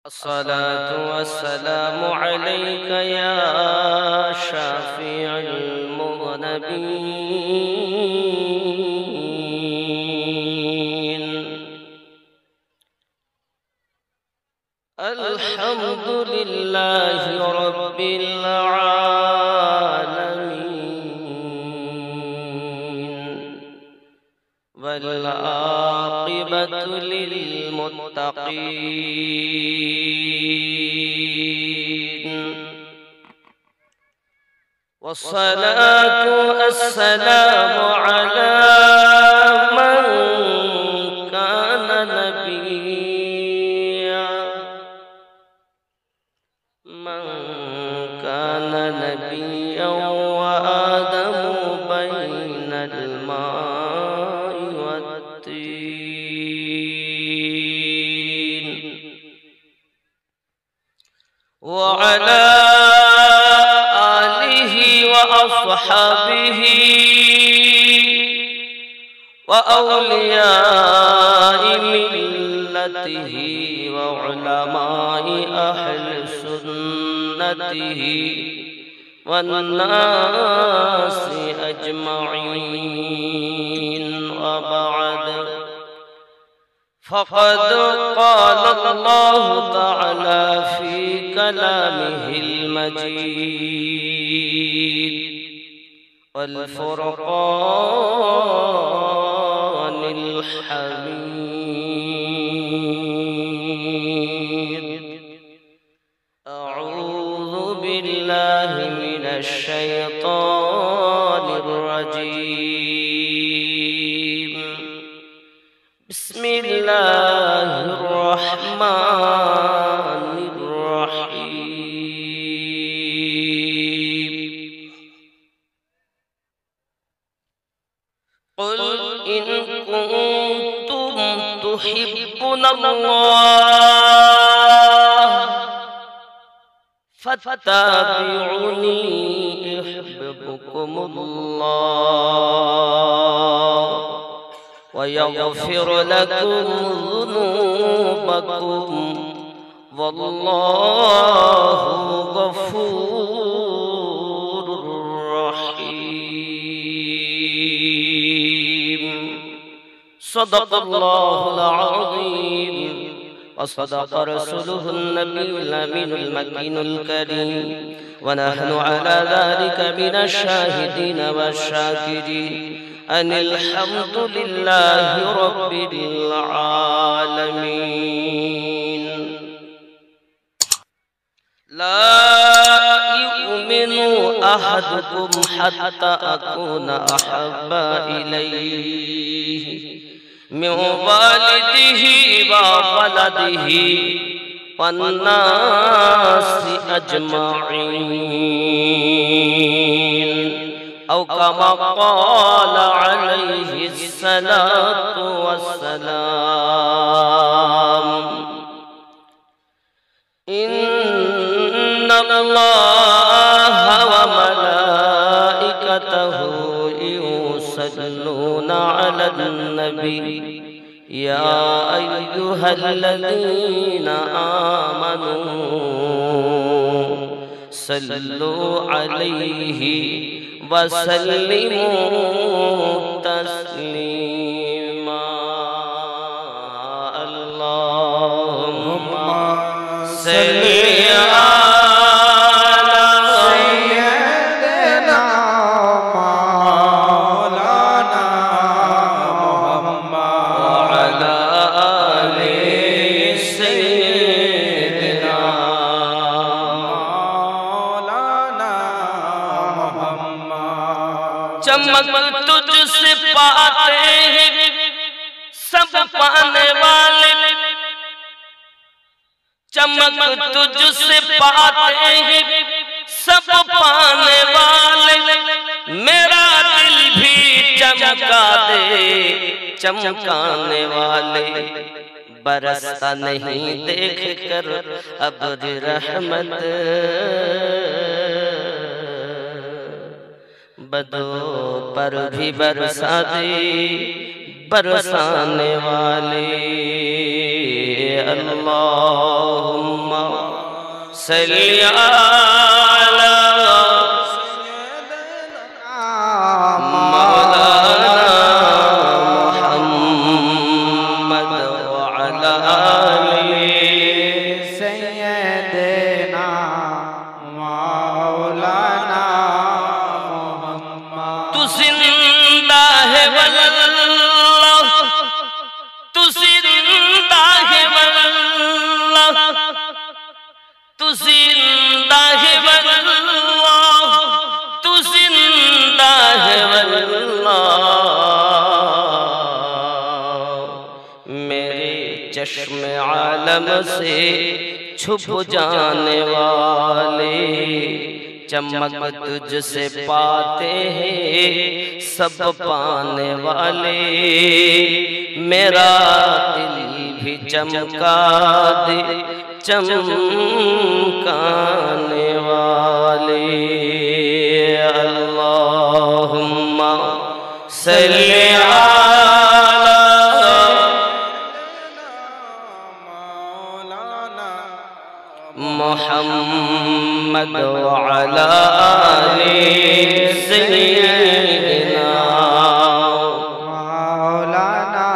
अस्सलातु वस्सलामु अलैका या शाफिअल मुज़नबीन। अल्हम्दुलिल्लाहि रब्बिल आलमीन वल आक़िबतु लिल मुत्तक़ीन। वस्सलातु वस्सलामु अला मन काना नबिय्या व आदमु बैनल माइ वत्तीन व अला वअस्हाबिही व औलियाइ मिल्लतिही व उलमाइ अहले सुन्नतिही वन्नासि अजमईन। व बअद फ़क़द क़ाल अल्लाहु तआला फ़ी कलामिहिल मजीद वल फ़ुरक़ानिल हमीद। अऊज़ु बिल्लाहि मिनश शैतानिर रजीम। बिस्मिल्लाहिर रहमानिर रहीम। क़ुल इन कुन्तुम तुहिब्बुनल्लाह फत्तबिऊनी युहिब्बुकुमुल्लाह व यग़फिर लकुम ज़ुनूबकुम वल्लाहु गफ़ूरुर रहीम। सदक़ल्लाहुल अज़ीम व सदक़ रसूलुहुन नबियुल अमीनुल मकीनुल करीम व नहनु अला ज़ालिका मिनश शाहिदीन वश्शाकिरीन। अनिल हम्दुलिल्लाहि रब्बिल आलमीन। ला युमिनु अहदुकुम हत्ता अकूना अहब्बा इलैहि मिन वालिदिही व वलदिही वन्नासि अजमईन। औ कमा क़ाल अलैहिस्सलातु वस्सलाम। इन्नल्लाह व मलाइकतहु युसल्लूना अलन नबी या अय्युहल्लज़ीना आमनू सल्लु अलैहि व सल्लिमू तस्लीमा। अल्लाहुम्मा सल्लि अला सय्यिदिना मौलाना मुहम्मद व अला आलि सय्यिदिना मौलाना मुहम्मद। चमक तुझसे पाते हैं सब पाने वाले, चमक तुझसे पाते हैं सब पाने वाले। मेरा दिल भी चमका दे चमकाने वाले। बरसता नहीं देख कर अब्र रहमत, बदो पर भी बरसा दे बरसाने वाले। अल्लाहुम्मा सल्ली अला मौलाना मुहम्मद व अला आलि सय्यदना मौलाना मुहम्मद। तू जिंदा है वल्लाह, तू जिंदा है वल्लाह, तू जिंदा है वल्लाह, तू जिंदा है वल्लाह। मेरे चश्मे आलम से छुप जाने वाले, चमक तुझसे पाते हैं सब पाने वाले। मेरा दिल भी चमका दे चमकाने वाले। अल्लाहुम्मा सल्ली अला मुहम्मद व अला आलि सय्यिदना मौलाना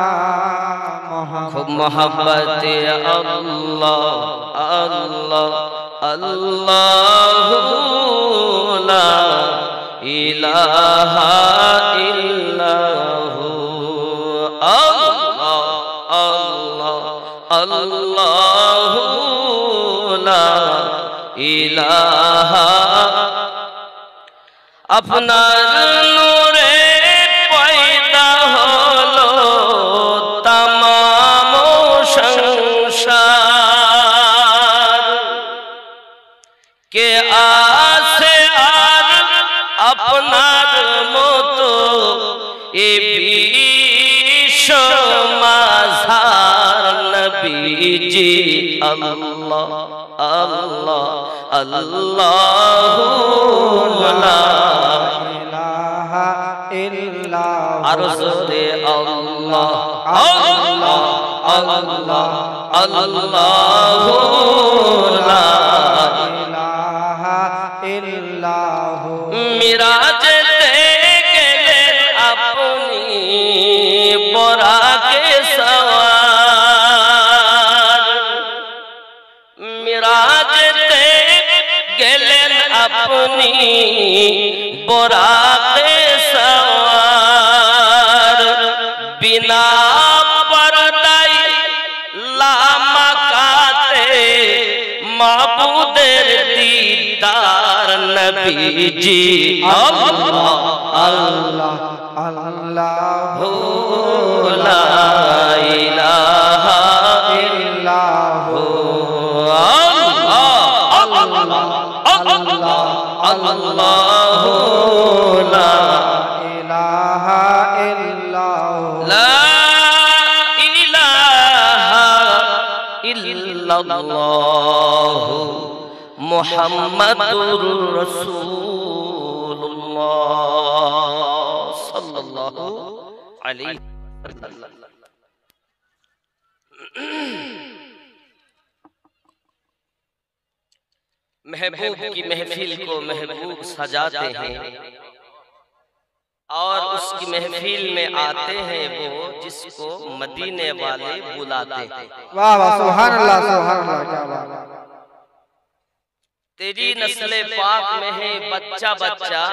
खूब मोहब्बत अल्लाह अल्लाह अल्लाहु ला इलाहा इल्लहु अल्लाह अल्लाह अल्लाहु ला इलाहा। अपना नूरे पैदा हलो तमाम संसार के आसे आर अपनार मतो ए विश्व माझार नबीजी अल्लाह अल्लाह अल्लाहु ला इलाहा इल्लल्लाह। अर्ज़ दे अल्लाह अल्लाह अल्लाह अल्लाहु ला इलाहा इल्लल्लाह। मिराज ते गेलेन अपनी बोराके सवार, मिराज ते गेलेन अपनी बोराके सवार। बिना पर्दाई लामकाते माबूदेर दीदार नबीजी अल्लाह अल्लाह अल्लाह ला इलाहा इल्लल्लाह। अल्लाहु ला इलाहा इल्लल्लाह। ला इलाहा इल्लल्लाह मुहम्मदुर रसूलुल्लाह सल्लल्लाहु अलैहि वसल्लम। महबूब की महफिल को महबूब सजाते हैं और उसकी महफिल में आते हैं वो जिसको मदीने वाले बुलाते हैं। वाह वाह सुभान अल्लाह सुभान अल्लाह क्या बात। तेरी नस्ले पाक में है बच्चा बच्चा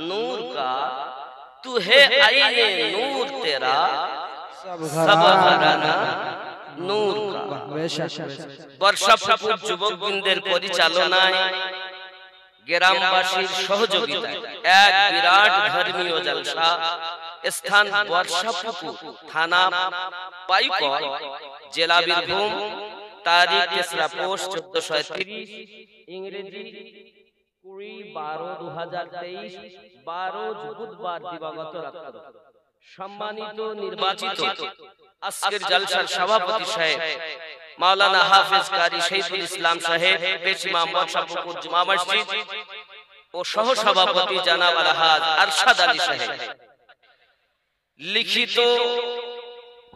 नूर का, तू है आईने नूर तेरा सब घराना नूर का। বর্ষাপুর যুবকবৃন্দের পরিচালনায় গ্রামবাসীর সহযোগিতায় এক বিরাট ধর্মীয় জলসা স্থান বর্ষাপুর থানা পাইকল জেলা বীরভূম, তারিখ 3 পোস্ট 1430 ইংরেজি 20/12/2023 12 বুধবার দিবাগত রাত্র। সম্মানিত নির্বাচিত আজকের জলসার সভাপতি সাহেব মাওলানা হাফেজ কারি শহীদুল ইসলাম সাহেব পেশিমা বর্ষাপুর জুমা মসজিদ ও সহ সভাপতি জনাব আলহাজ আরশাদ আলী সাহেব, লিখিত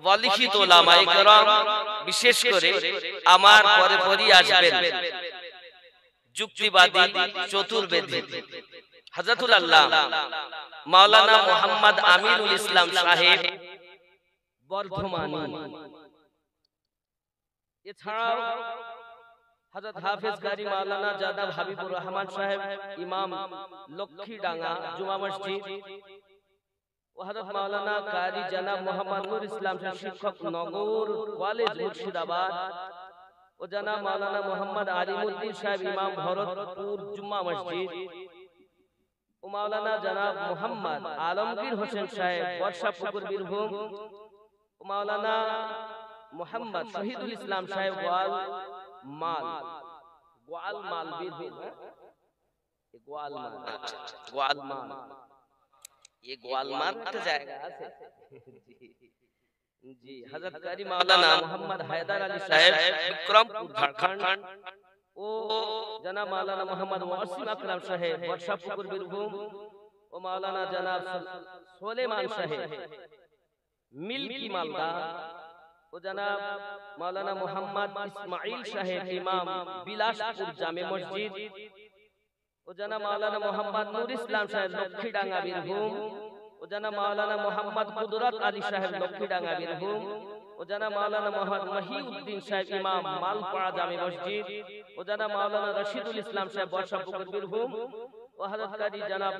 ওয়ালিখিত উলামায়ে কেরাম, বিশেষ করে আমার পরে পরই আসবেন যুক্তিবাদী, চতুর্বেদী হযরতুল আল্লামা মাওলানা মুহাম্মদ আমিনুল ইসলাম সাহেব বর্ধমানী। এছাড়াও হযরত হাফেজ কারি মাওলানা জানাব হাবিবুর রহমান সাহেব ইমাম লক্ষ্মীডাঙ্গা জুমা মসজিদ ও হযরত মাওলানা কারি জনাব মোহাম্মদ নূর ইসলাম সাহেব শিক্ষক নগর কলেজ মুর্শিদাবাদ ও জনাব মাওলানা মোহাম্মদ আলিমউদ্দিন সাহেব ইমাম ভরতপুর জুমা মসজিদ ও মাওলানা জনাব মোহাম্মদ আলমগীর হোসেন সাহেব বর্ষাপুকুর বীরভূম ও মাওলানা মোহাম্মদ শহীদুল ইসলাম সাহেব গোয়াল মাল বীরভূম। ये ग्वालमाल तो जाएगा जी। हजरत कारी मौलाना मोहम्मद हैदर अली साहब विक्रमपुर झारखंड ओ जनाब मौलाना मोहम्मद वासिम अकरम साहब वर्षापुकुर बीरभूम ओ मौलाना जनाब सुलेमान साहब मिल्की मालदा ओ जनाब मौलाना मोहम्मद इस्माइल साहब इमाम बिलासपुर जामे मस्जिद ও জানা মাওলানা মোহাম্মদ নূর ইসলাম সাহেব লক্ষ্মীডাঙ্গা বীরভূম ও জানা মাওলানা মোহাম্মদ কুদরত আলী সাহেব লক্ষ্মীডাঙ্গা বীরভূম ও জানা মাওলানা মোহাম্মদ মহিউদ্দিন সাহেব ইমাম মালপাড়া জামে মসজিদ ও জানা মাওলানা রশিদুল ইসলাম সাহেব বর্ষাপুকুর বীরভূম ও হযরত কারি জনাব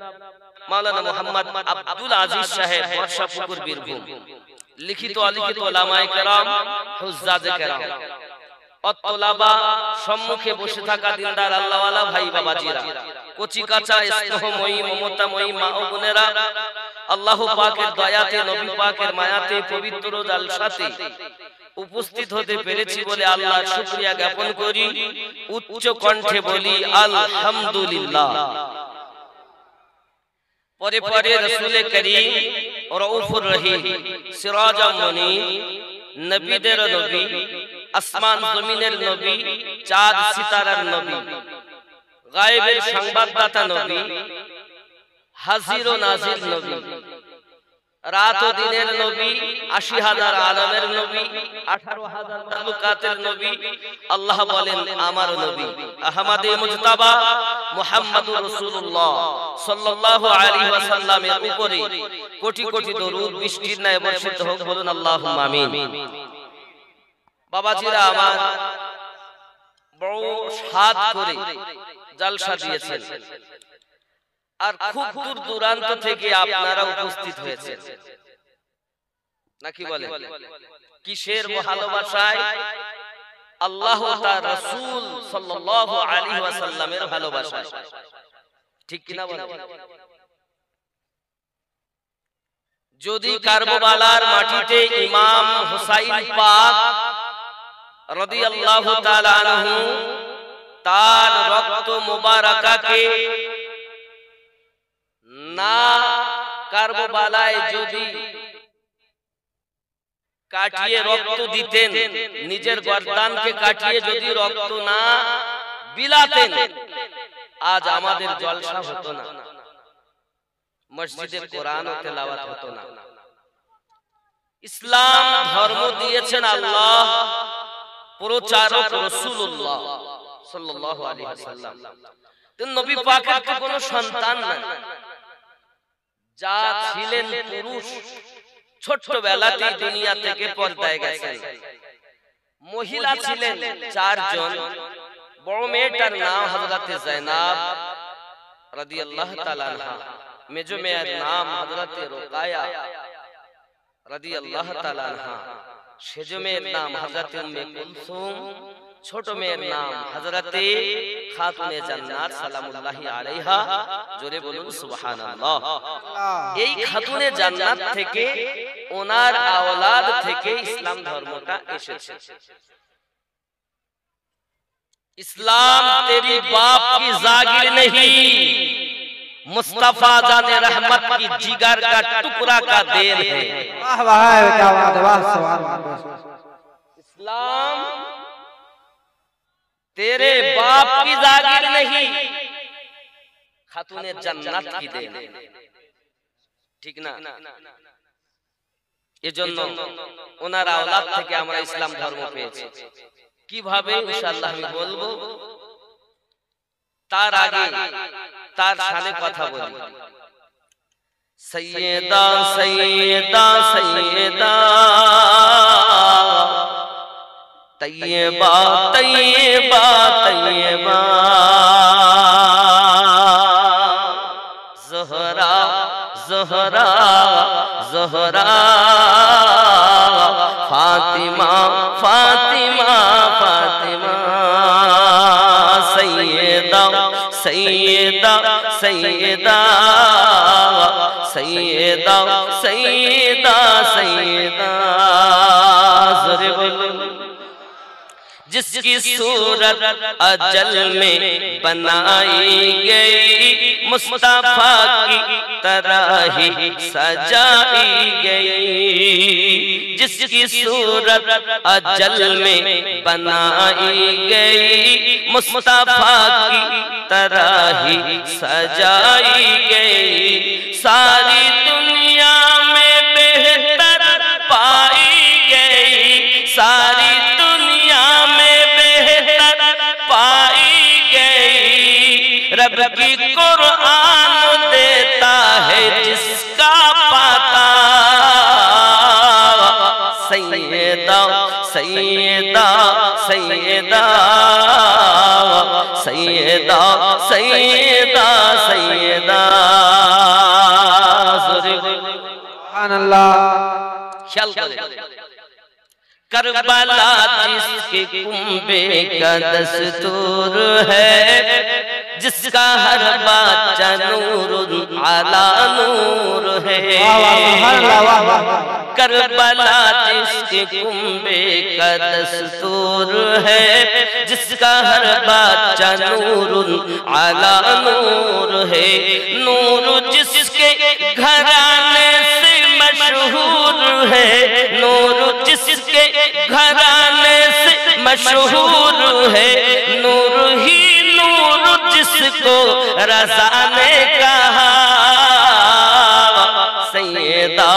মাওলানা মোহাম্মদ আব্দুল আজিজ সাহেব বর্ষাপুকুর বীরভূম। লিখিত অলিখিত উলামায়ে কেরাম, হুজ্জাজে কেরাম, অত্তলাবা, সম্মুখে বসে থাকা দিনদার আল্লাহওয়ালা ভাই বাবাজিরা, কচি কাঁচা স্নেহময়ী মমতাময়ী মা ও বোনেরা, আল্লাহ পাকের দয়াতে নবী পাকের মায়াতে পবিত্র জালসাতে উপস্থিত হতে পেরেছি বলে আল্লাহর শুকরিয়া জ্ঞাপন করি। উচ্চ কণ্ঠে বলি আলহামদুলিল্লাহ। পরে পরে রাসূলে করিম রউফুর রহিম সিরাজাম মুনীর, নবীদের নবী, আসমান জমিনের নবী, চাঁদ সিতারার নবী, গায়েবের সংবাদদাতা নবী, হাজির ও নাজির নবী, রাত ও দিনের নবী, ৮০,০০০ আলমের নবী, ১৮,০০০ মাখলুকাতের নবী, আল্লাহ বলেন আমার নবী আহমদে মুজতাবা মুহাম্মদুর রাসূলুল্লাহ সাল্লাল্লাহু আলাইহি ওয়াসাল্লামের উপরে কোটি কোটি দরুদ বৃষ্টির ন্যায় বর্ষিত হোক, বলুন আল্লাহুম্মা আমিন। বাবাজিরা আমার, বড় সাদ করে জালসা দিয়েছেন আর খুব দূর দূরান্ত থেকে আপনারা উপস্থিত হয়েছেন, নাকি বলেন? কিসের ভালোবাসায়? আল্লাহ ও তার রাসূল সাল্লাল্লাহু আলাইহি ওয়াসাল্লামের ভালোবাসায়, ঠিক কিনা বলেন? যদি কারবালার মাটিতে ইমাম হুসাইন পাক রাদিয়াল্লাহু তাআলা আনহু তার রক্ত মুবারাকাকে না কারবালায় যদি কাটিয়ে রক্ত দিতেন, নিজের গর্দানকে কাটিয়ে যদি রক্ত না বিলাতেন, আজ আমাদের জলসা হতো না, মসজিদে কোরআন ও তেলাওয়াত হতো না। ইসলাম ধর্ম দিয়েছেন আল্লাহ, প্রচারক রাসূলুল্লাহ সাল্লাল্লাহু আলাইহি ওয়াসাল্লাম। নবী পাকের তো কোনো সন্তান নাই, যা ছিলেন পুরুষ ছোটবেলাতেই দুনিয়া থেকে পর্দায় গেছেন। মহিলা ছিলেন ৪ জন। বড় মেয়েটার নাম হযরতে যায়েনাব রাদিয়াল্লাহু তাআলা আনহা, মেজো মেয়ের নাম হযরতে রুকায়া রাদিয়াল্লাহু তাআলা আনহা, সেজো মেয়ের নাম হযরতে উম্মে কুলসুম, ছোট মেয়ের নাম হযরতে খাতুনে জান্নাত সালামুল্লাহি আলাইহা। জোরে বলুন সুবহানাল্লাহ। এই খাতুনে জান্নাত থেকে, ওনার আওলাদ থেকে ইসলাম ধর্মটা এসেছে। ইসলাম তেরি বাপ কি জাগির नहीं, मुस्तफा जाने रहमत की जिगर का टुकड़ा का देन है। वाह वाह, क्या बात है, वाह सुभान अल्लाह। इस्लाम तेरे बाप की जागीर नहीं, खातूने जन्नत की देन, ঠিক না? এজন্য ওনার আওলাদ থেকে আমরা ইসলাম ধর্ম পেয়েছি। কিভাবে ইনশাআল্লাহ আমি বলবো। তার আগে তার শানে কথা বলি। সৈয়দা সৈয়দা সৈয়দা তৈয়বা তৈয়বা তৈয়বা ज़हरा ज़हरा ज़हरा फातिमा फातिमा फातिमा सैयदा सैयदा सैयदा सैयदा सैयदा सैयदा ज़रे बोलो। जिसकी सूरत अजल में बनाई गई मुस्तफा की तरह ही सजाई गई। जिसकी सूरत अजल में बनाई गई मुस्तफा की तरह ही सजाई गई। सारी दुनिया में बेहतर पाई गई, सारी रब की कुरान देता है जिसका पाता। सैयदा सैयदा सैयदा सैयदा सैयदा सैयदा सुभान अल्लाह। ख्याल करें करबला जिसके कुंबे का दस्तूर है, जिसका हर बच्चा नूर आला नूर है। करबला जिसके कुंबे का दस्तूर है, जिसका हर बच्चा नूर आला नूर है। नूर जिसके घराने से मशहूर है, नूर जिसके घराने से मशहूर है। नूर ही नूर जिसको रज़ा ने कहा। सैयदा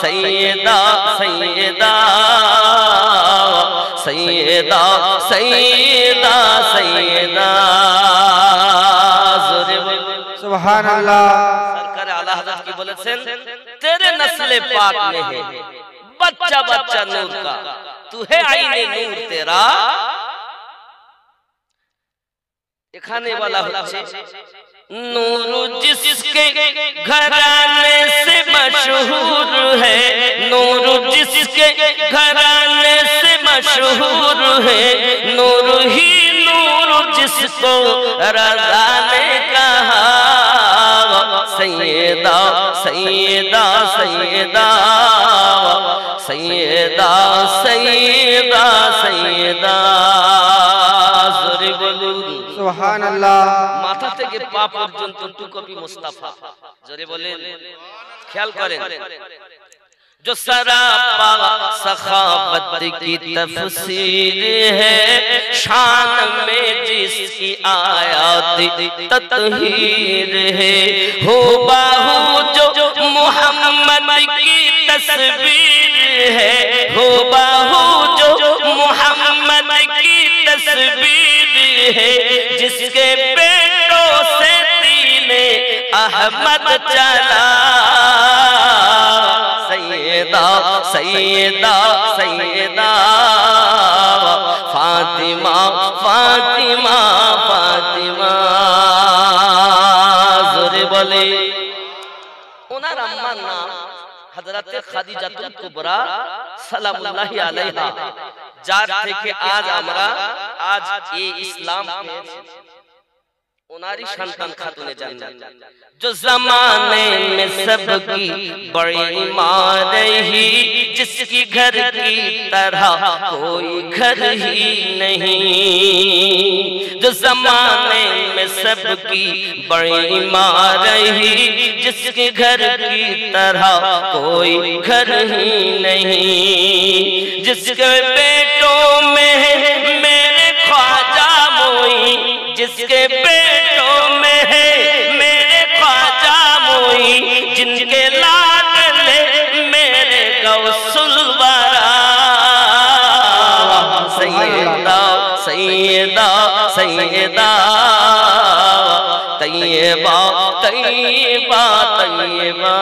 सैयदा सैयदा सैयदा सैयदा सैयदा सुभान अल्लाह। सरकार आला हज़रत की बोलेছেন तेरे नस्ल पाक में है बच्चा बच्चा नूर का, तू है आईने नूर तेरा। एखाने वाला হচ্ছে नूर जिसके घराने से मशहूर है, नूर जिसके घराने से मशहूर है। नूर ही नूर जिसको रज़ा ने कहा। सैयदा सैयदा सैयदा सैयदा सैयदा सैयदा ज़ोरे बोलুন सुभान अल्लाह। माथा থেকে পা পর্যন্ত টুকপি মুস্তাফা। জোরে বলেন, খেয়াল করেন। जो सरापा सखावत की तफसीर है, शान में जिसकी आयात तत्हीर है। हो बाहू जो मोहम्मद की तस्वीर है, हो बाहू जो मोहम्मद की तस्वीर है। जिसके पेटों से दीने अहमद चला। सैयदा सैयदा सैयदा फातिमा फातिमा फातिमा ज़ोरे बोले। उनार अम्मार नाम हज़रत खादिजातुल कुबरा সালামুল্লাহি আলাইহা, যার থেকে আজ আমরা আজ এই ইসলাম পেয়েছি। उनारी संतान खातूने जान्नत। जो जमाने में सबकी बड़ी माँ रही, जिसकी घर की तरह कोई घर ही नहीं। जो जमाने में सबकी बड़ी माँ रही, जिसके घर की तरह कोई घर ही नहीं। जिसके पेटों में मेरे ख्वाजा मोई, जिसके पेटों में है मेरे ख्वाजा मोई। जिनके लाडले मेरे गौसुल वरा। सैयदा सैयदा सैयदा তৈয়বা তৈয়বা তৈয়বা।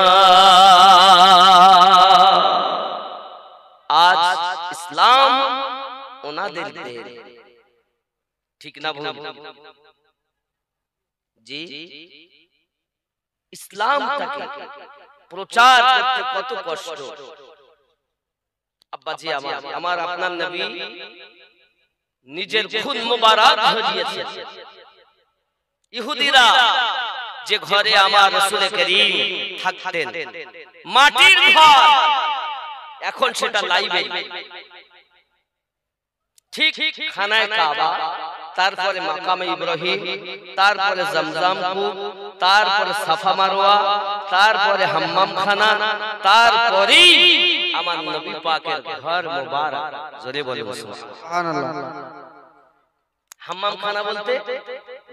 আজ ইসলাম ওনাদের দেন, ঠিক না ভুল? জি, ইসলামটাকে প্রচার করতে কত কষ্ট। আব্বাজি আমার আপনার নবী নিজের খুন মোবারক ঝরিয়েছেন। ইহুদিরা যে ঘরে আমার রাসূল করিম থাকতেন, মাটির ঘর, এখন সেটা লাইব্রেরি। ঠিক খানায় কাবা, তারপরে মাকামে ইব্রাহিম, তারপরে জমজম কূপ, তারপরে সাফা মারওয়া, তারপরে হাম্মাম খানা, তারপরে আমার নবী পাকের ঘর মোবারক। জোরে বলে সুবহানাল্লাহ। হাম্মাম খানা বলতে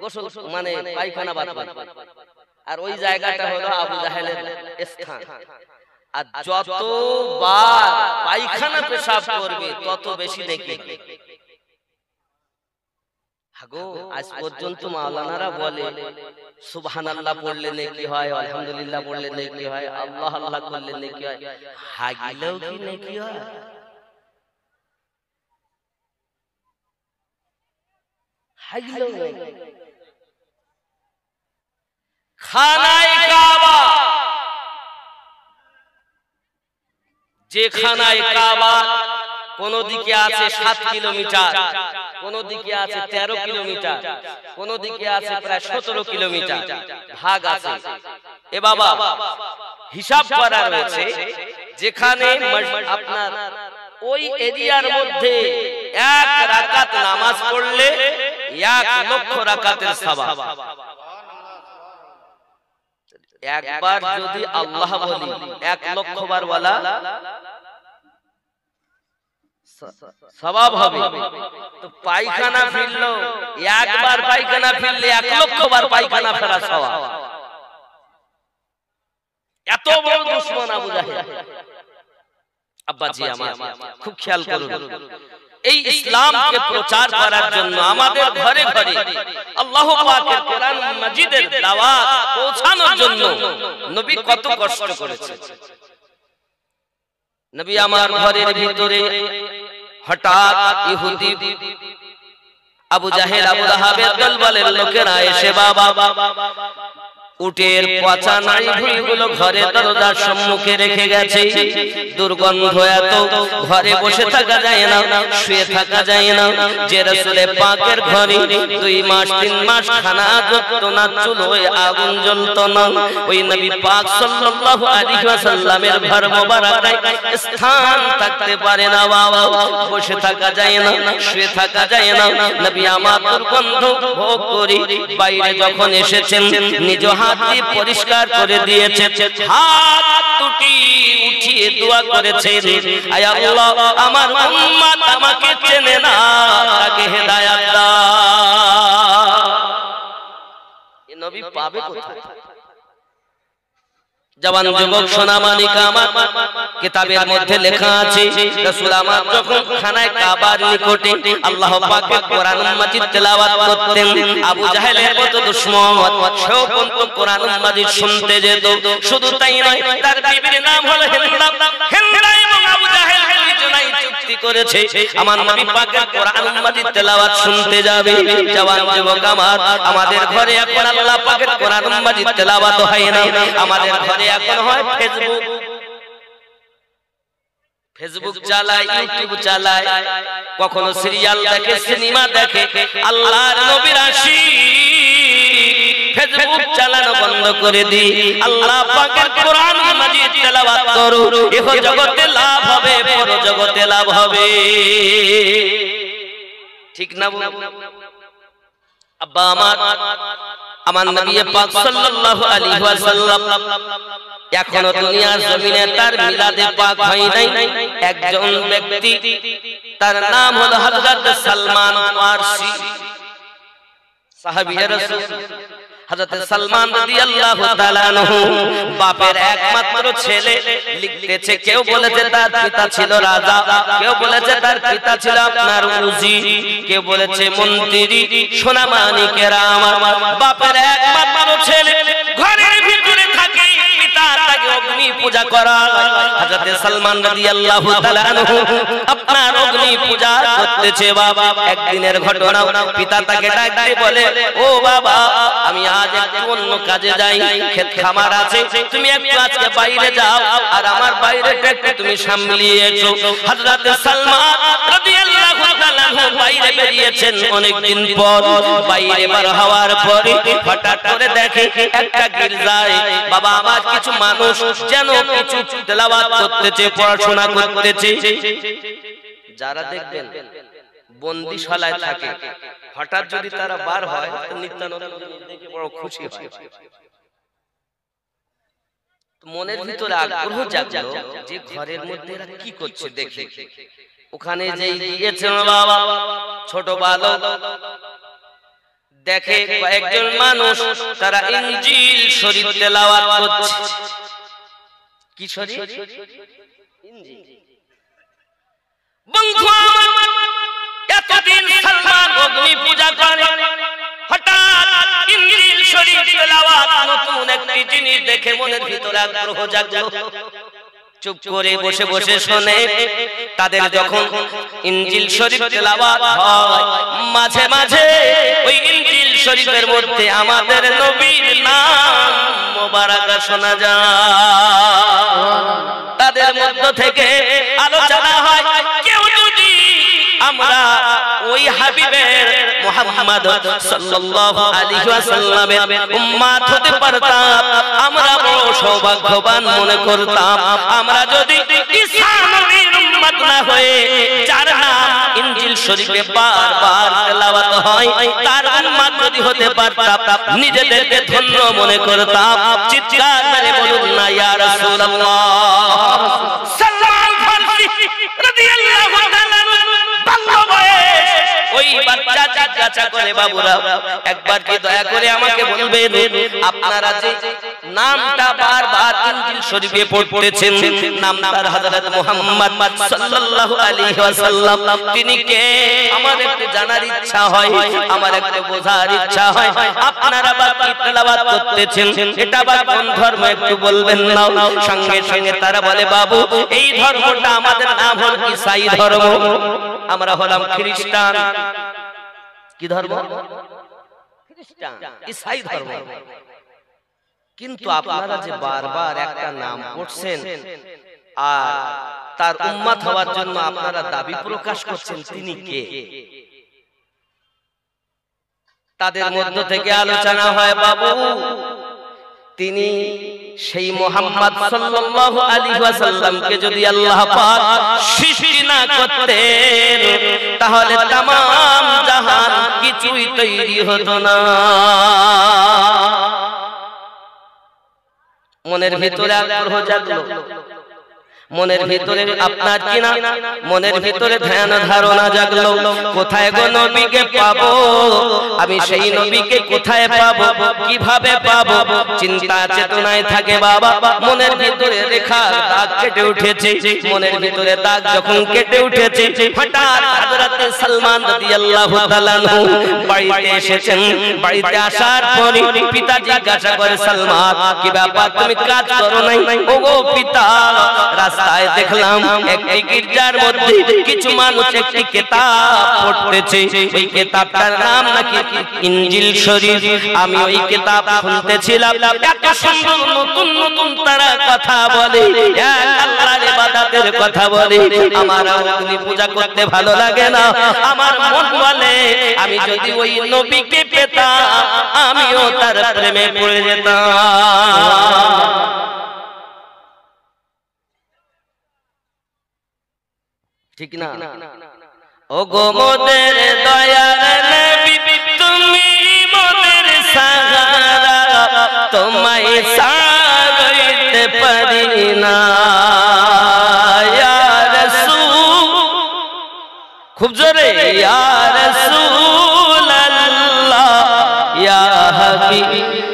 গোসল মানে পায়খানা বাথরুম, আর ওই জায়গাটা হলো আবু জাহেলের স্থান। আর যতবার পায়খানা পেশাব করবে তত বেশি নেকি। হাগো আজ পর্যন্ত মাওলানারা বলে সুবহানাল্লাহ পড়লে নেকি হয়, আলহামদুলিল্লাহ পড়লে নেকি হয়, আল্লাহ আল্লাহ করলে নেকি হয়। হাগিলেও কি নেকি হয়? হাগিলেও নেকি। খানায় কাবা, যে খানায় কাবা কোন দিকে আছে 7 কিলোমিটার, কোন দিকে আছে 13 কিলোমিটার, কোন দিকে আছে প্রায় 17 কিলোমিটার, ভাগ আছে। এ বাবা হিসাব করা রয়েছে, যেখানে আপনার ওই এরিয়ার মধ্যে 1 রাকাত নামাজ পড়লে 1 লক্ষ রাকাতের সওয়াব। একবার যদি আল্লাহ বলি 1 লক্ষ বার ওয়ালা সওয়াব হবে। তো পায়খানা ফিরলো, একবার পায়খানা ফিরলে 1 লক্ষ বার পায়খানা ফেরা সওয়াব। এত বড় দুশমন আবু জাহেল। আব্বাজি আমার খুব খেয়াল করুন, এই ইসলামকে প্রচার করার জন্য আমাদের ঘরে ঘরে আল্লাহ পাকের কোরআন মাজিদের দাওয়াত পৌঁছানোর জন্য নবী কত কষ্ট করেছেন। নবী আমার ঘরের ভিতরে হঠাৎ ইহুদি আবু জাহেল, আবু লাহাবের দলবলের লোকেরা এসে বাবা উটের পচা নাড়ি ভুঁড়িগুলো ঘরে দরজার সম্মুখে রেখে গেছে। দুর্গন্ধ এত, ঘরে বসে থাকা যায় না, শুয়ে থাকা যায় না। যে রাসূল পাকের ঘরে 2 মাস 3 মাস খানা জ্বলতো না, চুলোয় আগুন জ্বলতো না, ওই নবী পাক সাল্লাল্লাহু আলাইহি ওয়াসাল্লামের ঘর মোবারকে স্থান থাকতে পারে না বাবা। বসে থাকা যায় না, শুয়ে থাকা যায় না। নবী আমার দুর্গন্ধ ভোগ করি বাইরে যখন এসেছেন, নিজ হাত দিয়ে পরিষ্কার করে দিয়েছেন, হাত দুটি উঠিয়ে দোয়া করেছেন, আয় আল্লাহ আমার উম্মত আমাকে চেনে না, তাকে হেদায়েত দাও। এ নবী পাবে কোথায়? জওয়ান যুবক সোনামানিকা আমার কিতাবের মধ্যে লেখা আছে, রাসূল আমার যখন খানায় কাবার নিকটে আল্লাহ পাকের কোরআন মাজিদ তেলাওয়াত করতেন, আবু জাহেলের মত দুশমন সেও কিন্তু কোরআন মাজিদ শুনতে যেত। শুধু তাই নয়, তার বিবির নাম হলো হিন্দা। হিন্দা এবং আবু জাহেল দুজনেই চুক্তি করেছে আমার নবী পাকের কোরআন মাজিদ তেলাওয়াত শুনতে যাবে। জওয়ান যুবক আমার, আমাদের ঘরে এখন আল্লাহ পাকের কোরআন মাজিদ তেলাওয়াত হয় না, আমাদের ঘরে এখন হয় ফেসবুক চালায়, ইউটিউব চালায়, কখনো সিরিয়াল দেখে, সিনেমা দেখে। আল্লাহর নবীর আশিক ফেসবুক চালানো বন্ধ করে দি, আল্লাহ পাকের কোরআন মাজিদ তেলাওয়াত করো, ইহ জগতে লাভ হবে, পর জগতে লাভ হবে। ঠিক না আব্বা আমার নবী পাক সাল্লাল্লাহু আলাইহি ওয়াসাল্লাম এখনো দুনিয়ার জমিনে তার মিলাদে পাক হয় নাই। একজন ব্যক্তি, তার নাম হলো হযরত সালমান ফারসি, সাহাবী রাসূল। হযরত সালমান রাদিয়াল্লাহু তাআলা আনহু বাপের একমাত্র ছেলে লিখতেছে কেউ বলেছে তার পিতা ছিল রাজা কেউ বলেছে তার পিতা ছিল আপনার উজির কেউ বলেছে মন্ত্রী সোনামানিকেরা আমার বাপের একমাত্র ছেলে ঘরের ভিতরে থাকে পিতা তাকে অগ্নি পূজা করা হযরত সালমান রাদিয়াল্লাহু তাআলা আনহু আপনার অগ্নি পূজা করতেছে বাবা একদিনের ঘটনা পিতা তাকে ডাক দিয়ে বলে ও বাবা আমি আজ একটু অন্য কাজে যাই ক্ষেত খামার আছে তুমি একটু আজকে বাইরে যাও আর আমার বাইরেটা একটু তুমি সামলিয়ে এসো হযরত সালমান রাদিয়াল্লাহু তাআলা বাইরে বেরিয়েছেন অনেক দিন পর বাইরে বার হওয়ার পরে হঠাৎ করে দেখে একটা গির্জায় বাবা আমার কিছু মানুষ যেন কিছু তেলাওয়াত করতেছে পড়াশোনা করতেছে যারা দেখবেন বন্দিশালায় থাকে হঠাৎ যদি তারা বার হয় তো নিত্যানন্দ দেখে বড় খুশি হয় মনের ভিতরে আগ্রহ জাগলো যে ঘরের মধ্যে এরা কি করছে দেখে ওখানে যেই গিয়েছেন বাবা ছোট বালক দেখে কয়েকজন মানুষ তারা ইনজিল শরীফ তেলাওয়াত করছে কি শরীফ ইনজিল বন্ধু এতদিন সালমান অগ্নি পূজা করে হঠাৎ ইনজিল শরীফ তেলাওয়াত নতুন একটি জিনিস দেখে মনের ভিতরে আগ্রহ জাগলো চুপ করে বসে বসে শুনে তাদের যখন ইনজিল শরীফ তেলাওয়াত হয় মাঝে মাঝে ওই ইনজিল শরীফের মধ্যে আমাদের নবীর নাম মোবারক শোনা যায় তাদের মধ্য থেকে আলোচনা হয় কেউ যদি আমরা ওই হাবিবের মুহাম্মদ সাল্লাল্লাহু আলাইহি ওয়াসাল্লামের উম্মত হতে পারতাম আমরা বড় সৌভাগ্যবান মনে করতাম আমরা যদি ঈসা নবীর উম্মত না হয়ে যার নাম ইনজিল শরীফে বারবার তেলাওয়াত হয় তার উম্মত যদি হতে পারতাম নিজেদেরকে ধন্য মনে করতাম চিৎকার করে বলুন না ইয়া রাসূলুল্লাহ সাল্লাল্লাহু আলাইহি রাদিয়াল্লাহু তাআলা ওই বাচ্চা জিজ্ঞাসা করে বাবুরা একবার কি দয়া করে আমাকে বলবেন আপনারা যে নামটা বারবার ইনজিল শরীফে পড়তেছেন নামটা হযরত মুহাম্মদ সাল্লাল্লাহু আলাইহি ওয়াসাল্লাম তিনি কে আমার একটু জানার ইচ্ছা হয় আমার একটু বোঝার ইচ্ছা হয় আপনারা বা কি তেলাওয়াত করতেছেন এটা বা কোন ধর্ম একটু বলবেন না সঙ্গে সঙ্গে তারা বলে বাবু এই ধর্মটা আমাদের নাম হল ঈসাই ধর্ম আমরা হলাম খ্রিস্টান কি ধর্ম খ্রিস্টান ঈসাই ধর্ম কিন্তু আপনারা যে বারবার একটা নাম পড়ছেন আর তার উম্মত হওয়ার জন্য আপনারা দাবি প্রকাশ করছেন তিনি কে তাদের মধ্য থেকে আলোচনা হয় বাবু তিনি সেই মুহাম্মদ সাল্লাল্লাহু আলাইহি ওয়াসাল্লামকে যদি আল্লাহ পাক সৃষ্টি না করতেন তাহলে तमाम জাহান কিছুই তৈরি হতো না মনের ভিতরে আগ্রহ জাগলো মনের ভিতরে আপনার কিনা মনের ভিতরে ধ্যান ধারণা জাগলো কোথায় গো নবীকে পাবো আমি সেই নবীকে কোথায় পাবো কিভাবে পাবো চিন্তা চেতনায় থাকে বাবা মনের ভিতরে রেখা দাগ কেটে উঠেছে মনের ভিতরে দাগ যখন কেটে উঠেছে হঠাৎ হযরত সালমান রাদিয়াল্লাহু তাআলা বাড়িতে এসেছেন বাড়িতে আসার পরে পিতা জিজ্ঞাসা করে সালমান কি ব্যাপার তুমি কাজ করো নাই ওগো পিতা রাস্তায় দেখলাম একটি গির্জার মধ্যে কিছু মানুষ একটি কিতাব পড়তেছে ওই কিতাবটার নাম নাকি ইনজিল শরীফ আমি ওই কিতাব শুনতেছিলাম এত সুন্দর নতুন নতুন তারা কথা বলে এক আল্লাহর ইবাদতের কথা বলে আমার অগ্নি পূজা করতে ভালো লাগে না আমার মন বলে আমি যদি ওই নবীকে পেতাম আমিও তার প্রেমে পড়ে যেতাম ঠিক না ওগো মোদের দয়ার নবী তুমি মোদের সাহারা তোমায় সারাইতে পারি না ইয়া রাসূল খুব জোরে ইয়া রাসূলুল্লাহ ইয়া হাবিব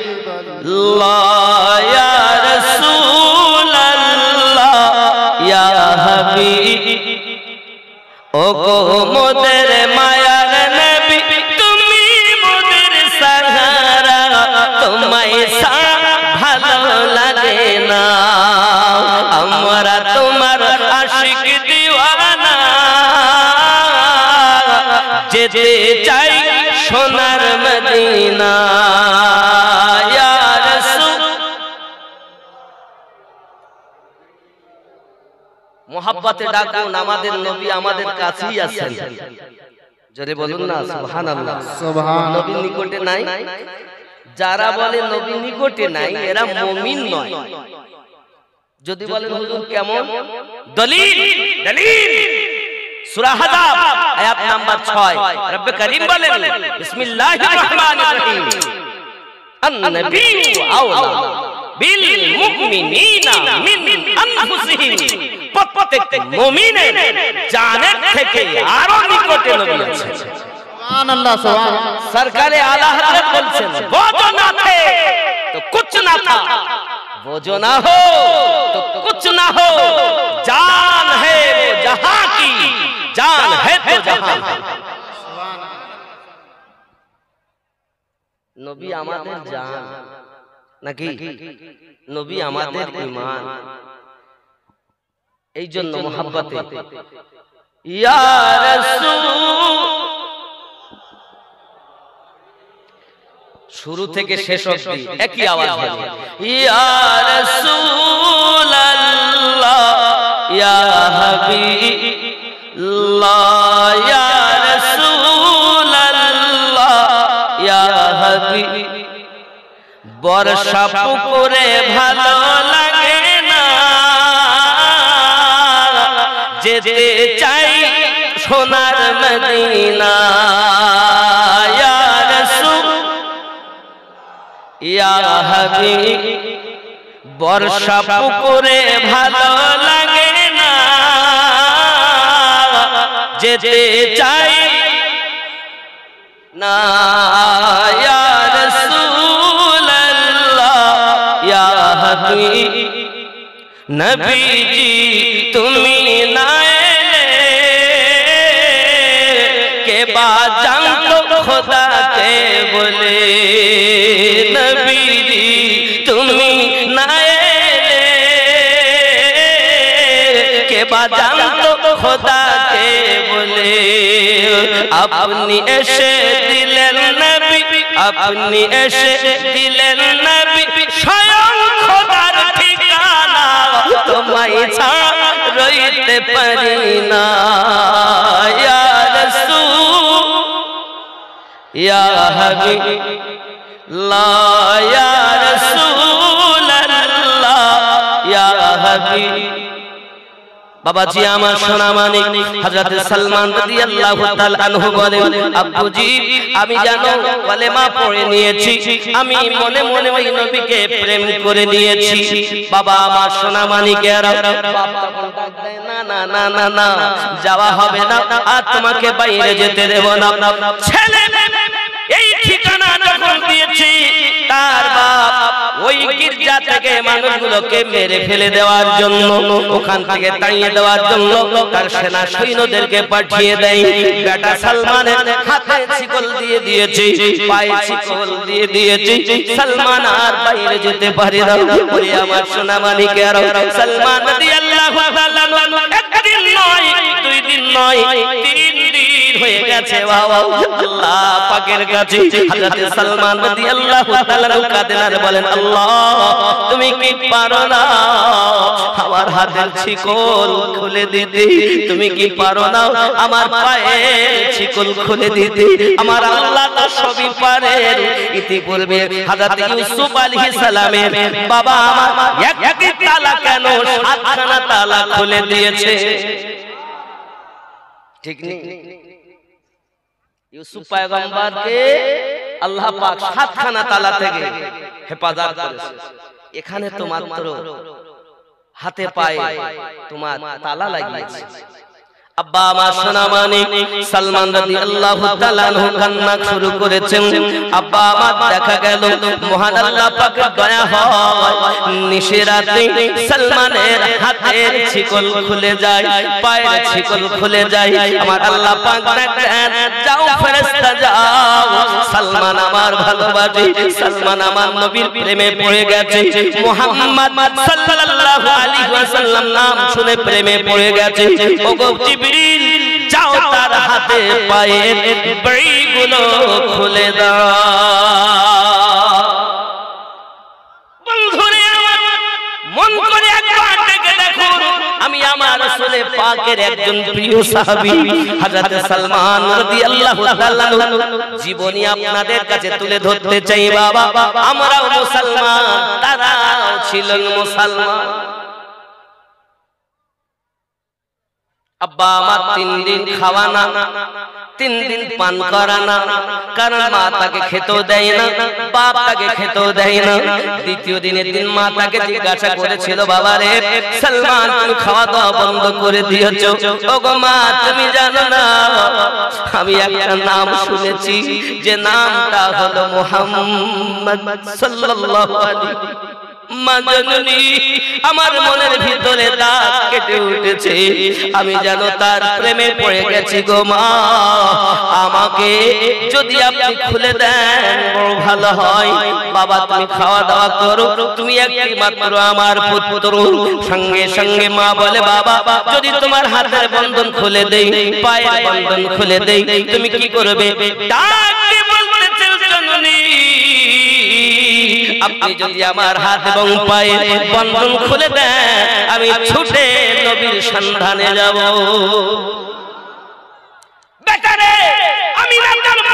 যেতে চাই সোনার মদিনা ইয়া রাসূল। মোহাব্বতে ডাকুন, আমাদের নবী আমাদের কাছেই আছেন। জোরে বলুন না সুবহানাল্লাহ। নবীর নিকটে নাই, যারা বলে নবীর নিকটে নাই এরা মুমিন নয়। যদি বলেন হুজুর কেমন, দলিল দলিল সূরা আহজাব আয়াত নাম্বার 6 রব্বে করিম বলেন বিসমিল্লাহির রহমানির রহিম আন-নাবিয়্যু আওলা বিল মুমিনিনা মিন আনফুসিহিম। প্রত্যেক মুমিনের জানের থেকে আরো নিকটে নবী আছেন। সুবহানাল্লাহ সুবহানাল্লাহ। সরকারে আলা হযরত বলছেন वो जो ना थे तो कुछ ना था, वो जो ना हो तो कुछ ना हो, जान है वो जहां की, जान है तो जहां। নবী আমাদের জান নাকি নবী আমাদের ঈমান। এই জন্য মোহাব্বতে ইয়া রাসূল শুরু থেকে শেষ অবধি একই আওয়াজ হবে ইয়া রাসূলুল্লাহ ইয়া হাবিবাল্লাহ ইয়া রাসূলুল্লাহ ইয়া হাবিব। বর্ষা পুকুরে ভালো লাগে না, যেতে চাই সোনার মদিনা ইয়া রাসূল ইয়া হাবিব। বর্ষা পুকুরে ভালো লাগে না, যেতে চাই না ইয়া রাসূলুল্লাহ ইয়া হাবিব। নবীজি তুমি না এলে কে বা জানতো খোদা কে বলে। নবীজি তুমি না এলে কে বা জানতো খোদা কে বলে। আপনি এসে দিলেন নবী, আপনি এসে দিলেন নবী স্বয়ং খোদার ঠিকানা, তোমায় ছাড়া রইতে পারি না ইয়া রাসূল ইয়া হাবিবাল্লাহ ইয়া রাসূলুল্লাহ ইয়া হাবিব। বাবাজি আমার সোনা মানিক হযরত সালমান রাদিয়াল্লাহু তাআলা আনহু বলেন আব্বুজি আমি জানো কলেমা পড়ে নিয়েছি, আমি মনে মনে ওই নবীকে প্রেম করে নিয়েছি। বাবা আমার সোনা মানিকেরা বাপ তখন ডাক দেয় না না না না না যাওয়া হবে না, আর তোমাকে বাইরে যেতে দেব না। ছেলে এই ঠিকানা যখন দিয়েছি তার বাপ ওই গির্জা থেকে মানুষগুলোকে মেরে ফেলে দেওয়ার জন্য, ওখান থেকে তাড়িয়ে দেওয়ার জন্য তার সেনা সৈন্যদেরকে পাঠিয়ে দেয়। বেটা সালমানের হাতে শিকল দিয়ে দিয়েছে, পায়ে শিকল দিয়ে দিয়েছে, সালমান আর বাইরে যেতে পারে না। ওরে আমার সোনা মানিকেরা সালমান রাদিয়াল্লাহু তাআলা একদিন নয়, দুই দিন নয়, তিন দিন হয়ে গেছে বাবা আল্লাহ পাকের কাছে। হযরত সালমান রাদিয়াল্লাহু তাআলা কাঁদেন আর বলেন আল্লাহ তুমি কি পারো না আমার হাতের শিকল খুলে দিতে? তুমি কি পারো না আমার পায়ের শিকল খুলে দিতে? আমার আল্লাহ তো সবই পারেন। ইতিপূর্বে হযরত ইউসুফ আলাইহিস সালামের বাবা আমার একটি তালা কেন সাতখানা তালা খুলে দিয়েছে, ঠিক নেই? ইউসুফ পয়গম্বরকে আল্লাহ পাক সাতখানা তালা থেকে হেফাজত করেছে। এখানে তো মাত্র হাতে পায়ে তোমার তালা লাগিয়েছে। আব্বা আমার সোনা মানিক সালমান রাদিয়াল্লাহু তাআলা আনহু কান্না শুরু করেছেন। আব্বা আমার দেখা গেল মহান আল্লাহ পাকের দয়া হয়, নিশিরাতে সালমানের হাতের শিকল খুলে যায়, পায়ের শিকল খুলে যায়। আমার আল্লাহ পাক ডাকেন যাও ফেরেশতা যাও, সালমান আমার ভালোবাসে, সালমান আমার নবীর প্রেমে পড়ে গেছে, মুহাম্মদ সাল্লাল্লাহু আলাইহি ওয়াসাল্লাম নাম শুনে প্রেমে পড়ে গেছে। ওগো জিবরিল যাও তার হাতে পায়ের বেড়িগুলো খুলে দাও। বন্ধুরে মন করে একবার দেখে দেখুন, আমি আমার রাসূল পাকের একজন প্রিয় সাহাবী হযরত সালমান রাদিয়াল্লাহু তাআলা জীবনী আপনাদের কাছে তুলে ধরতে চাই। বাবা, আমরাও মুসলমান, তারাও ছিলেন মুসলমান। আব্বা আমার 3 দিন খাওয়া না, 3 দিন পান করা না, কারণ মা তাকে খেতেও দেয় না, বাপ তাকে খেতেও দেয় না। দ্বিতীয় দিনের দিন মা তাকে জিজ্ঞাসা করেছিল, বাবা রে সালমান তুমি খাওয়া দাওয়া বন্ধ করে দিয়েছো, ওগো মা তুমি জানো না আমি একটা নাম শুনেছি, যে নামটা হলো মুহাম্মদ সাল্লাল্লাহু আলাইহি। মা জননী, আমার মনের ভিতরে দাগ কেটে উঠেছে, আমি যেন তার প্রেমে পড়ে গেছি গো মা। আমাকে যদি আপনি খুলে দেন বড় ভালো হয়। বাবা তুমি খাওয়া দাওয়া করো, তুমি একটি মাত্র আমার পুত্র। সঙ্গে সঙ্গে মা বলে, বাবা যদি তোমার হাতের বন্ধন খুলে দেই, পায়ের বন্ধন খুলে দেই, তুমি কি করবে? ডাক দিয়ে বলতেছে, জননী আপনি যদি আমার হাত এবং পায়ের বন্ধন খুলে দেন, আমি ছুটে নবীর সন্ধানে যাব। বেটারে, আমি না জানব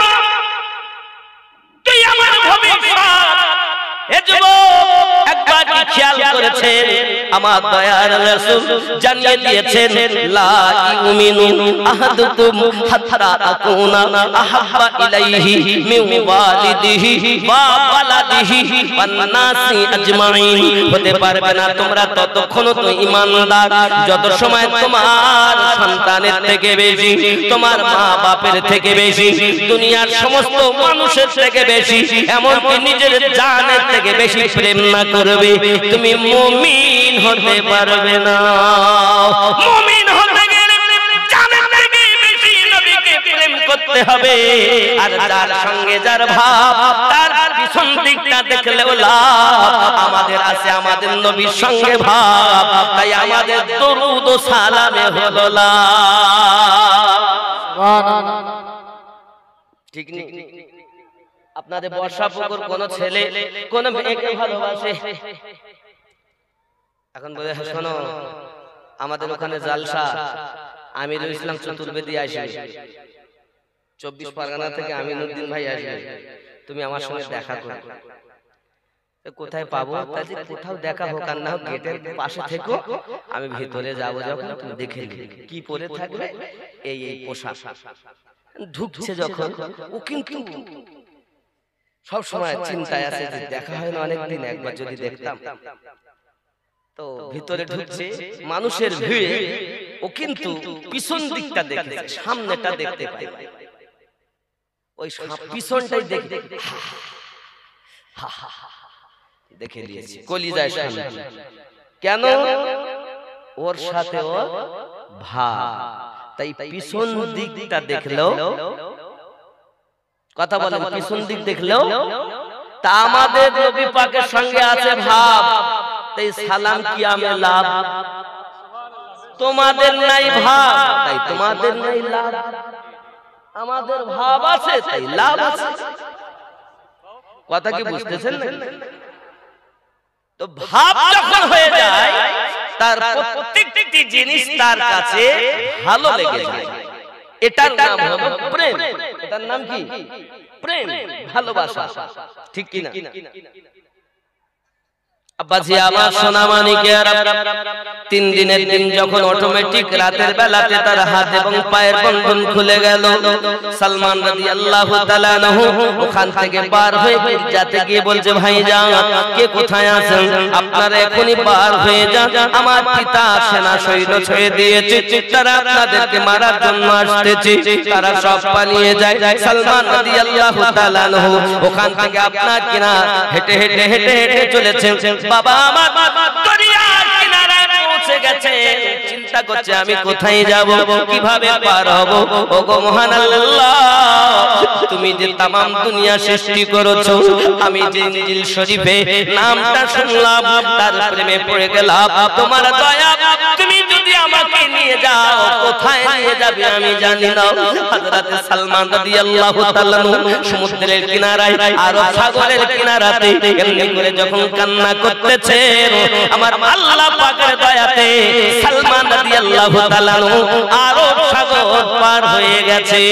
তুই আমার ভবিষ্যৎ। এ যুবক একবার কি খেয়াল করেছেন? আমার দয়ার রাসূল জানিয়ে দিয়েছেন, লা ইউমিনু আহাদুকুম হাত্তা আকুনা আহাব্বা ইলাইহি মিন ওয়ালিদিহি ওয়া ওয়ালাদিহি ওয়ান নাসি আজমাইন। হতে পারবে না তোমরা ততক্ষণ তো ঈমানদার যত সময় তোমার সন্তানের থেকে বেশি, তোমার মা বাপের থেকে বেশি, দুনিয়ার সমস্ত মানুষের থেকে বেশি, এমনকি নিজের জানের থেকে বেশি প্রেম না করবে, তুমি মুমিন হতে পারবে না। মুমিন হতে গেলে জানের থেকে বেশি নবীকে প্রেম করতে হবে। আর যার সঙ্গে যার ভাব, তার পিছন দিকটা দেখলেও লাভ। আমাদের আছে আমাদের নবীর সঙ্গে ভাব, তাই আমাদের দরুদ ও সালামে হলো লাভ। ঠিক নেই? আপনাদের বর্ষাপুকুর কোন ছেলে কোন মেয়েকে ভালোবাসে? এখন বলে, শোনো আমাদের ওখানে জালসা, আমিরুল ইসলাম চতুর্বেদী আসবে, 24 পরগনা থেকে আমিনুদ্দিন ভাই আসবে, তুমি আমার সঙ্গে দেখা করো। কোথায় পাবো? তাহলে কোথাও দেখা হোক আর না হোক, গেটের পাশে থেকো, আমি ভিতরে যাবো, যখন তুমি দেখে নিবে কি পরে থাকবে, এই এই পোশাক। ঢুকছে যখন, ও কিন্তু সব সময় চিন্তায় আছে যে দেখা হয় না অনেকদিন, একবার যদি দেখতাম। তো ভিতরে ঢুকছে, মানুষের ভিড়ে ও কিন্তু পিছন দিকটা দেখে, সামনেটা দেখতে পায়, ওই পিছনটাই দেখে দেখে দিয়েছে, কলিজায় শান্তি। কেন? ওর সাথে ওর ভাব, তাই পিছন দিকটা দেখলেও, কথা বলেন, পিছন দিক দেখলেও তা আমাদের নবী পাকের সঙ্গে আছে ভাব, তাই সালাম কি আমি লাভ। তোমাদের নাই ভাব, তাই তোমাদের নাই লাভ। আমাদের ভাব আছে, তাই লাভ আছে। কথা কি বুঝতেছেন না? তো ভাব যখন হয়ে যায়, তার প্রত্যেকটি জিনিস তার কাছে ভালো লেগে যায়। এটার নাম হলো প্রেম। এটার নাম কি? প্রেম, ভালোবাসা। ঠিক কি না? আব্বাজি আমার সোনা মানিকেরা, 3 দিনের দিন যখন অটোমেটিক রাতের বেলাতে তার হাত এবং পায়ের বন্ধন খুলে গেল, সালমান রাদিয়াল্লাহু তাআলা আনহু ওখান থেকে পার হয়ে যাতে গিয়ে বলছে, ভাইজান কে কোথায় আছেন? আপনারা এখনই পার হয়ে যান, আমার পিতা সেনা সৈন্য ছেড়ে দিয়েছে, তারা আপনাদেরকে মারার জন্য আসতেছে। তারা সব পালিয়ে যায়। সালমান রাদিয়াল্লাহু তাআলা আনহু ওখান থেকে আপনার কিনা হেঁটে হেঁটে হেঁটে হেঁটে চলেছেন। বাবা আমার দরিয়ার কিনারায় পৌঁছে গেছে, চিন্তা করছে আমি কোথায় যাব, কিভাবে পার হব। ওগো মহান আল্লাহ, তুমি যে তামাম দুনিয়া সৃষ্টি করেছো, আমি যে ইনজিল শরীফে নামটা শুনলাম, তার প্রেমে পড়ে গেলাম। তোমার দয়া, তুমি যদি আমাকে নিয়ে যাও, কোথায় নিয়ে যাবে আমি জানি না। হযরত সালমান রাদিয়াল্লাহু তাআলা সমুদ্রের কিনারায়, আরব সাগরের কিনারাতে এমনি করে যখন কান্না করতেছেন, আমার আল্লাহ পাকের দয়াতে সালমান রাদিয়াল্লাহু তাআলা আরব সাগর পার হয়ে গেছে।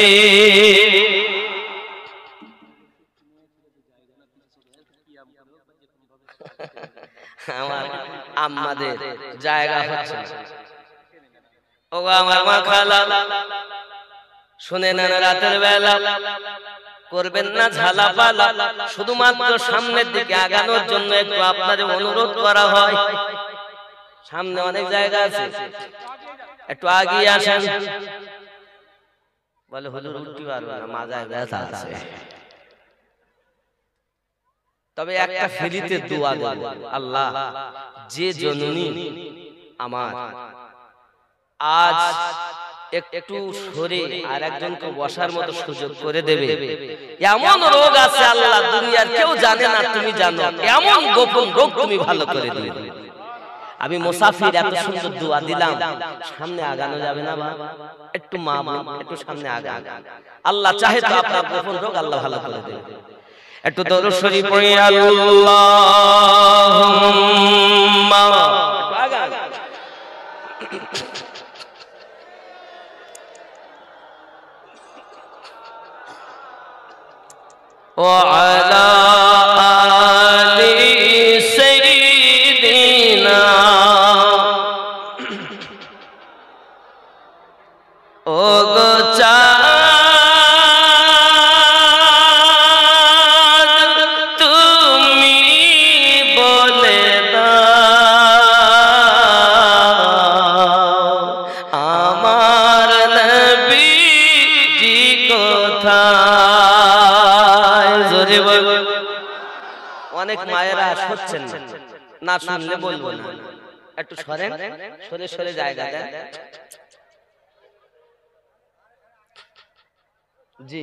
আমার আমাদের জায়গা হচ্ছে ও আমার মা খালা, শুনে নেন, রাতের বেলা করবেন না ঝালাপালা, শুধুমাত্র সামনের দিকে আগানোর জন্য একটু আপনাদের অনুরোধ করা হয়। সামনে অনেক জায়গা আছে, একটু আগিয়ে আসেন। বলে হুজুর উঠতে পারবো না, মাজায় ব্যথা আছে। তবে একটা ফ্রিতে দোয়া দেব, আল্লাহ যে জননী আমার আজ একটু সরে আর একজনকে বসার মতো সুযোগ করে দেবে, এমন রোগ আছে আল্লাহ দুনিয়ার কেউ জানে না, তুমি জানো, এমন গোপন রোগ তুমি ভালো করে দিবে। আমি মুসাফির, এত সুন্দর দোয়া দিলাম, সামনে আগানো যাবে না? বা একটু মা একটু সামনে আগান, আল্লাহ চাহে তো আপনার গোপন রোগ আল্লাহ ভালো করে দেবে। একটু দরুদ শরীফ পড়ি, আল্লাহুম্মা আগান। ওয়া আলা আলি সাইয়্যিদিনা, ও গো অনেক মায়েরা শুনছেন না, শুনলে বলবো না, একটু সরেন, সরে সরে জায়গা দেন। জি